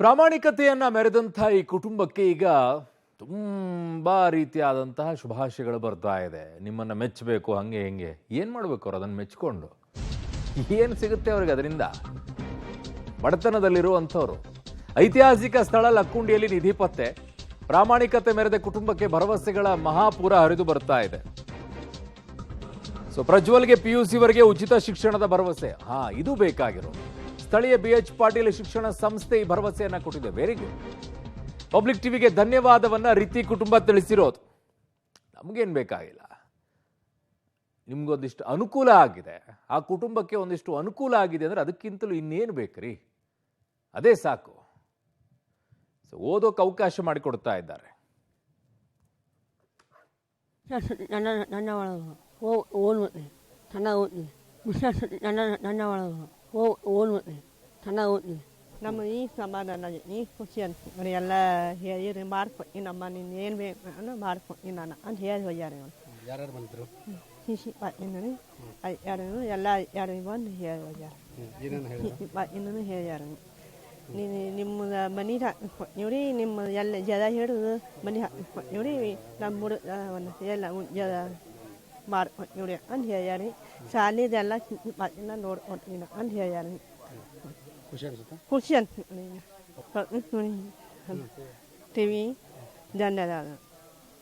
ಪ್ರಾಮಾಣಿಕತೆಯನ್ನ ಮೆರೆದಂತಹ ಈ ಕುಟುಂಬಕ್ಕೆ ಈಗ ತುಂಬಾ ರೀತಿಯಾದಂತಹ ಶುಭಾಶಯಗಳು ಬರ್ತಾ ಇದೆ. ನಿಮ್ಮನ್ನ ಮೆಚ್ಚಬೇಕು, ಹಂಗೆ ಹಿಂಗೆ. ಏನ್ ಮಾಡ್ಬೇಕು ಅವ್ರು ಅದನ್ನ ಮೆಚ್ಕೊಂಡು? ಏನು ಸಿಗುತ್ತೆ ಅವ್ರಿಗೆ ಅದರಿಂದ? ಬಡತನದಲ್ಲಿರುವಂಥವ್ರು. ಐತಿಹಾಸಿಕ ಸ್ಥಳ ಲಕ್ಕುಂಡಿಯಲ್ಲಿ ನಿಧಿ ಪತ್ತೆ. ಪ್ರಾಮಾಣಿಕತೆ ಮೆರೆದ ಕುಟುಂಬಕ್ಕೆ ಭರವಸೆಗಳ ಮಹಾಪೂರ ಹರಿದು ಬರ್ತಾ ಇದೆ. ಪ್ರಜ್ವಲ್ಗೆ PUC ವರೆಗೆ ಉಚಿತ ಶಿಕ್ಷಣದ ಭರವಸೆ. ಇದು ಬೇಕಾಗಿರೋದು. ಸ್ಥಳೀಯ BH ಪಾಟೀಲ್ ಶಿಕ್ಷಣ ಸಂಸ್ಥೆ ಈ ಭರವಸೆಯನ್ನ ಕೊಟ್ಟಿದೆ. Very good. ಪಬ್ಲಿಕ್ ಟಿವಿಗೆ ಧನ್ಯವಾದವನ್ನ ರೀತಿ ಕುಟುಂಬ ತಿಳಿಸಿರೋದು. ನಮಗೇನು ಬೇಕಾಗಿಲ್ಲ, ನಿಮ್ಗೊಂದಿಷ್ಟು ಅನುಕೂಲ ಆಗಿದೆ, ಆ ಕುಟುಂಬಕ್ಕೆ ಒಂದಿಷ್ಟು ಅನುಕೂಲ ಆಗಿದೆ ಅಂದ್ರೆ ಅದಕ್ಕಿಂತಲೂ ಇನ್ನೇನು ಬೇಕ್ರಿ? ಅದೇ ಸಾಕು. ಓದೋಕೆ ಅವಕಾಶ ಮಾಡಿಕೊಡ್ತಾ ಇದ್ದಾರೆ. ನನ್ನ ಒಳಗೆ ನನ್ನ ಒಳಗೆ ನಮ್ಮ ಈ ಸಮಾಧಾನ ಈ ಖುಷಿ ಅಂತ ಎಲ್ಲ ಹೇಳಿ ಮಾಡ್ಕೊಟ್ಟು ನಮ್ಮ ನೀನು ಏನು ಬೇಕು ಅನ್ನೋ ಮಾಡ್ಕೊಟ್ಟು ನಾನು ಅಂತ ಹೇಳಿ ಹೋಗ್ಯಾರ. ಯಾರು ಬಂದರು? ಶಿಶಿ ಪಾಟಿನ ಯಾರು ಎಲ್ಲ ಯಾರು ಬಂದು ಹೇಳಿ ಹೋಗ್ಯಾರ. ಇನ್ನೂ ಹೇಳ್ಯಾರ, ನೀನು ನಿಮ್ಮ ಮನೆ ಹಾಕ್ಕೊಟ್ನೀವ್ರಿ, ನಿಮ್ಮ ಎಲ್ಲ ಜದ ಹಿಡಿದು ಮನೆ ಹಾಕ್ಕೊಟ್ನೀವ್ರಿ, ನಮ್ಮ ಹುಡುಗ ಒಂದು ಎಲ್ಲ ಜದ ಮಾಡ್ಕೊಟ್ನೀವ್ರಿ ಅಂತ ಹೇಳ್ಯಾರಿ. ಶಾಲೆದೆಲ್ಲ ಪಾಟಿನ ನೋಡ್ಕೊಟ್ಟಿನ ಅಂತ ಹೇಳ್ಯಾರಿ. ಖುಷಿ ಅಂತ ಟಿವಿ ಧನ್ಯವಾದ.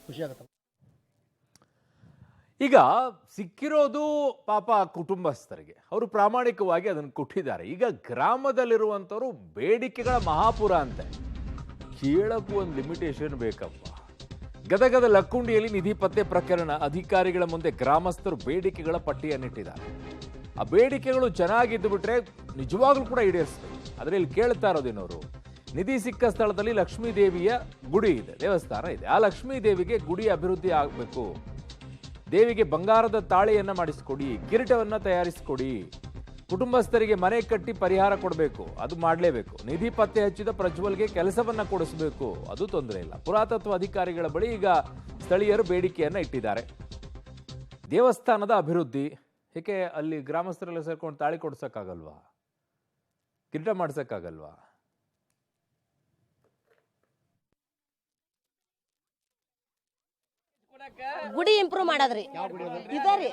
ಖುಷಿ ಆಗುತ್ತೆ. ಈಗ ಸಿಕ್ಕಿರೋದು ಪಾಪ ಕುಟುಂಬಸ್ಥರಿಗೆ, ಅವರು ಪ್ರಾಮಾಣಿಕವಾಗಿ ಅದನ್ನು ಕೊಟ್ಟಿದ್ದಾರೆ. ಈಗ ಗ್ರಾಮದಲ್ಲಿರುವಂಥವ್ರು ಬೇಡಿಕೆಗಳ ಮಹಾಪುರ ಅಂತೆ. ಕೇಳಕ್ಕೂ ಒಂದು ಲಿಮಿಟೇಷನ್ ಬೇಕಪ್ಪ. ಗದಗದ ಲಕ್ಕುಂಡಿಯಲ್ಲಿ ನಿಧಿ ಪತ್ತೆ ಪ್ರಕರಣ. ಅಧಿಕಾರಿಗಳ ಮುಂದೆ ಗ್ರಾಮಸ್ಥರು ಬೇಡಿಕೆಗಳ ಪಟ್ಟಿಯನ್ನಿಟ್ಟಿದ್ದಾರೆ. ಆ ಬೇಡಿಕೆಗಳು ಚೆನ್ನಾಗಿದ್ದು ಬಿಟ್ರೆ ನಿಜವಾಗ್ಲೂ ಕೂಡ ಈಡೇರಿಸ್ತಾರೆ. ಆದರೆ ಇಲ್ಲಿ ಕೇಳ್ತಾ ಇರೋದೇನವರು, ನಿಧಿ ಸಿಕ್ಕ ಸ್ಥಳದಲ್ಲಿ ಲಕ್ಷ್ಮೀ ದೇವಿಯ ಗುಡಿ ಇದೆ, ದೇವಸ್ಥಾನ ಇದೆ. ಆ ಲಕ್ಷ್ಮೀ ದೇವಿಗೆ ಗುಡಿ ಅಭಿವೃದ್ಧಿ ಆಗಬೇಕು. ದೇವಿಗೆ ಬಂಗಾರದ ತಾಳೆಯನ್ನ ಮಾಡಿಸ್ಕೊಡಿ, ಕಿರೀಟವನ್ನ ತಯಾರಿಸಿಕೊಡಿ, ಕುಟುಂಬಸ್ಥರಿಗೆ ಮನೆ ಕಟ್ಟಿ ಪರಿಹಾರ ಕೊಡಬೇಕು, ಅದು ಮಾಡಲೇಬೇಕು. ನಿಧಿ ಪತ್ತೆ ಹಚ್ಚಿದ ಪ್ರಜ್ವಲ್ಗೆ ಕೆಲಸವನ್ನ ಕೊಡಿಸಬೇಕು, ಅದು ತೊಂದರೆ ಇಲ್ಲ. ಪುರಾತತ್ವ ಅಧಿಕಾರಿಗಳ ಬಳಿ ಈಗ ಸ್ಥಳೀಯರು ಬೇಡಿಕೆಯನ್ನ ಇಟ್ಟಿದ್ದಾರೆ. ದೇವಸ್ಥಾನದ ಅಭಿವೃದ್ಧಿ. ಏಕೆ ಅಲ್ಲಿ ಗ್ರಾಮಸ್ಥರೆಲ್ಲ ಸೇರ್ಕೊಂಡು ತಾಳಿ ಕೊಡ್ಸಕ್ಕಾಗಲ್ವಾ? ಕಿರೀಟ ಮಾಡ್ಸಕ್ಕಾಗಲ್ವಾ? ಗುಡಿ ಇಂಪ್ರೂವ್ ಮಾಡದ್ರಿ. ಇದರಿ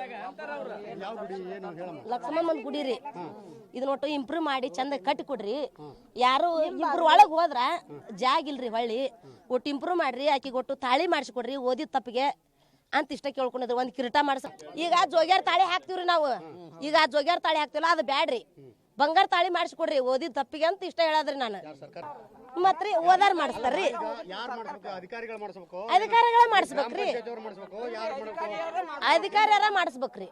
ಲಕ್ಷ್ಮಣ ಗುಡಿ ರೀ. ಇದನ್ನ ಒಟ್ಟು ಇಂಪ್ರೂವ್ ಮಾಡಿ ಚಂದ ಕಟ್ಟಿ ಕೊಡ್ರಿ. ಯಾರು ಇಬ್ರು ಒಳಗ್ ಹೋದ್ರ ಜಾಗ ಇಲ್ರಿ, ಹೊಳ್ಳಿ ಒಟ್ಟು ಇಂಪ್ರೂವ್ ಮಾಡ್ರಿ. ಆಕಿಗೆ ಒಟ್ಟು ತಾಳಿ ಮಾಡಿಸ್ಕೊಡ್ರಿ ಓದಿದ ತಪ್ಪಿಗೆ ಅಂತ ಇಷ್ಟ ಕೇಳ್ಕೊಂಡಿದ್ರಿ. ಒಂದ್ ಕಿರೀಟ ಮಾಡ್ಸ. ಈಗ ಜೋಗ್ಯಾರ ತಾಳಿ ಹಾಕ್ತಿವ್ರಿ ನಾವು. ಈಗ ಜೋಗ್ಯಾರ ತಾಳಿ ಹಾಕ್ತಿವಲ್ಲ, ಅದು ಬ್ಯಾಡ್ರಿ, ಬಂಗಾರ ತಾಳಿ ಮಾಡಿಸ್ಕೊಡ್ರಿ ಓದಿದ ತಪ್ಪಿಗೆ ಅಂತ ಇಷ್ಟ ಹೇಳದ್ರಿ ನಾನು. ಮತ್ರಿ ಓದಾರ ಮಾಡಿಸ್ತಾರ್ರಿ, ಅಧಿಕಾರಿಗಳ ಮಾಡಿಸ್ಬೇಕ್ರಿ, ಅಧಿಕಾರಿಯಾರ ಮಾಡಿಸ್ಬೇಕ್ರಿ.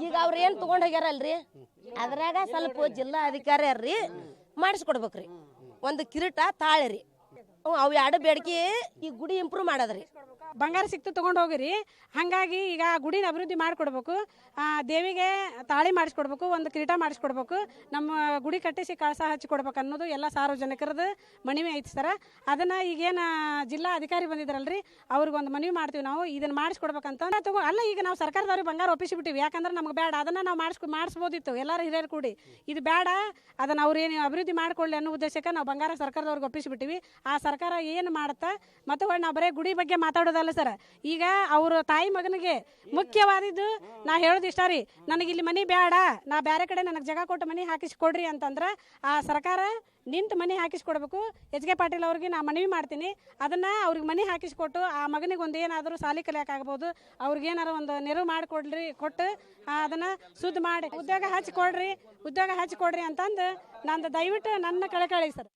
ಈಗ ಅವ್ರ ಏನ್ ತಗೊಂಡ್ ಹೋಗ್ಯಾರಲ್ರಿ, ಅದ್ರಾಗ ಸ್ವಲ್ಪ ಜಿಲ್ಲಾ ಅಧಿಕಾರಿ ಯಾರ್ರಿ ಮಾಡಿಸ್ಕೊಡ್ಬೇಕ್ರಿ. ಒಂದು ಕಿರೀಟ ತಾಳಿ ರೀ, ಅವು ಎರಡು ಬೇಡಿಕೆ. ಈ ಗುಡಿ ಇಂಪ್ರೂವ್ ಮಾಡದ್ರಿ. ಬಂಗಾರ ಸಿಕ್ತು ತೊಗೊಂಡು ಹೋಗಿರಿ. ಹಾಗಾಗಿ ಈಗ ಗುಡಿನ ಅಭಿವೃದ್ಧಿ ಮಾಡಿಕೊಡ್ಬೇಕು, ದೇವಿಗೆ ತಾಳಿ ಮಾಡಿಸ್ಕೊಡ್ಬೇಕು, ಒಂದು ಕಿರೀಟ ಮಾಡಿಸ್ಕೊಡ್ಬೇಕು, ನಮ್ಮ ಗುಡಿ ಕಟ್ಟಿಸಿ ಕಳಸ ಹಚ್ಚಿಕೊಡ್ಬೇಕು ಅನ್ನೋದು ಎಲ್ಲ ಸಾರ್ವಜನಿಕರದ್ದು ಮನವಿ ಐತಿ ಸರ. ಅದನ್ನು ಈಗೇನು ಜಿಲ್ಲಾ ಅಧಿಕಾರಿ ಬಂದಿದ್ದಾರಲ್ರಿ, ಅವ್ರಿಗೊಂದು ಮನವಿ ಮಾಡ್ತೀವಿ ನಾವು, ಇದನ್ನು ಮಾಡಿಸ್ಕೊಡ್ಬೇಕಂತ ಅಲ್ಲ. ಈಗ ನಾವು ಸರ್ಕಾರದವ್ರಿಗೆ ಬಂಗಾರ ಒಪ್ಪಿಸಿಬಿಟ್ಟಿವಿ, ಯಾಕಂದ್ರೆ ನಮ್ಗೆ ಬೇಡ. ಅದನ್ನು ನಾವು ಮಾಡಿಸ್ಬೋದಿತ್ತು ಎಲ್ಲರೂ ಹಿರಿಯರು ಕೂಡಿ. ಇದು ಬೇಡ, ಅದನ್ನು ಅವ್ರು ಏನು ಅಭಿವೃದ್ಧಿ ಮಾಡಿಕೊಳ್ಳಿ ಅನ್ನೋ ಉದ್ದೇಶಕ್ಕೆ ನಾವು ಬಂಗಾರ ಸರ್ಕಾರದವ್ರಿಗೆ ಒಪ್ಪಿಸಿಬಿಟ್ಟಿವಿ. ಆ ಸರ್ಕಾರ ಏನು ಮಾಡುತ್ತಾ ಮತ್ತೆ ನಾವು ಬರೀ ಗುಡಿ ಬಗ್ಗೆ ಮಾತಾಡೋದಲ್ಲ ಸರ್. ಈಗ ಅವರು ತಾಯಿ ಮಗನಿಗೆ ಮುಖ್ಯವಾದಿದ್ದು ನಾ ಹೇಳೋದು ಇಷ್ಟ ರೀ, ನನಗೆ ಇಲ್ಲಿ ಮನೆ ಬೇಡ, ನಾ ಬೇರೆ ಕಡೆ ನನಗೆ ಜಾಗ ಕೊಟ್ಟು ಮನೆ ಹಾಕಿಸ್ಕೊಡ್ರಿ ಅಂತಂದ್ರೆ ಆ ಸರ್ಕಾರ ನಿಂತು ಮನೆ ಹಾಕಿಸ್ಕೊಡ್ಬೇಕು. HK ಪಾಟೀಲ್ ಅವ್ರಿಗೆ ನಾ ಮನವಿ ಮಾಡ್ತೀನಿ. ಅದನ್ನು ಅವ್ರಿಗೆ ಮನೆ ಹಾಕಿಸ್ಕೊಟ್ಟು ಆ ಮಗನಿಗೆ ಒಂದು ಏನಾದರೂ ಸಾಲಿ ಕಲಿಯೋಕ್ಕಾಗ್ಬೋದು, ಅವ್ರಿಗೇನಾರು ಒಂದು ನೆರವು ಮಾಡಿಕೊಡ್ರಿ, ಕೊಟ್ಟು ಅದನ್ನು ಶುದ್ಧ ಮಾಡಿ ಉದ್ಯೋಗ ಹಚ್ಚಿಕೊಡ್ರಿ ಅಂತಂದು ನಂದು ದಯವಿಟ್ಟು ನನ್ನ ಕಳಕಳಿ ಸರ್.